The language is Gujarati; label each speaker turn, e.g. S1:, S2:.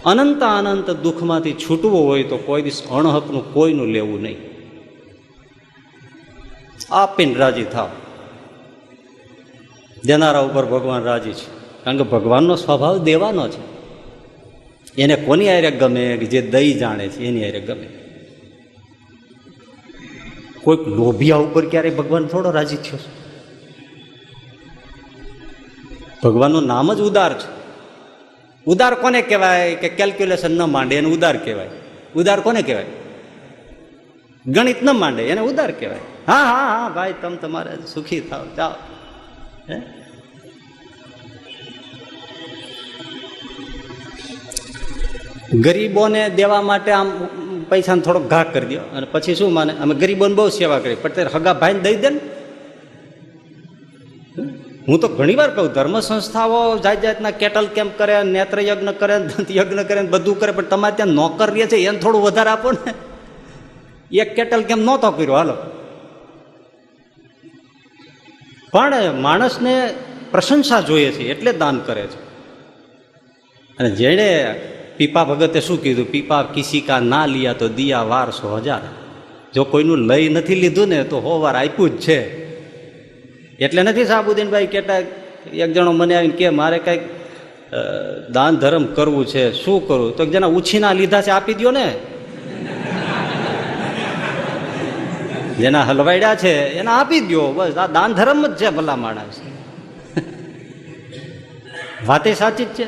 S1: અનંત અનંત દુઃખમાંથી છૂટવું હોય તો કોઈ દિવસ અણહકનું કોઈનું લેવું નહીં. આપીને રાજી થાવ. દેનારા ઉપર ભગવાન રાજી છે, કારણ કે ભગવાનનો સ્વભાવ દેવાનો છે. એને કોની હારે ગમે? જે દઈ જાણે છે એની હારે ગમે. કોઈક લોભિયા ઉપર ક્યારેય ભગવાન થોડો રાજી થયો છે? ભગવાનનું નામ જ ઉદાર છે. ઉદાર કોને કહેવાય? કે કેલ્ક્યુલેશન ન માંડે એને ઉદાર કહેવાય. ઉદાર કોને કહેવાય? ગણિત ન માંડે એને ઉદાર કહેવાય. હા હા હા ભાઈ, તમે તમારે સુખી થાવ, જાઓ. હે, ગરીબોને દેવા માટે આમ પૈસાને થોડોક ઘા કરી દો અને પછી શું માને? અમે ગરીબોને બહુ સેવા કરી, પણ તે હગા ભાઈને દઈ દે ને. હું તો ઘણી વાર કહું, ધર્મ સંસ્થાઓ જાત જાતના કેટલ કેમ્પ કરે, નેત્ર યજ્ઞ કરે, દંત યજ્ઞ કરે, બધું કરે, પણ તમારે ત્યાં નોકર રહે છે એને થોડું વધારે આપો ને. એક કેટલ કેમ્પ નહોતો કર્યો, હાલો. પણ માણસને પ્રશંસા જોઈએ છે એટલે દાન કરે છે. અને જેણે પીપા ભગતે શું કીધું? પીપા કિસી કા ના લિયા તો દિયા વાર 100,000. જો કોઈનું લઈ નથી લીધું ને તો 100 વાર આપ્યું જ છે. એટલે નથી સાબુદ્દીનભાઈ કહેતા, એક જણો મને આવીને કે મારે કંઈક દાન ધર્મ કરવું છે, શું કરવું? તો જેના ઉછીના લીધા છે આપી દો ને. જેના હલવાડ્યા છે એને આપી દો, બસ. આ દાન ધર્મ જ છે ભલા માણસ. વાતે સાચી જ છે.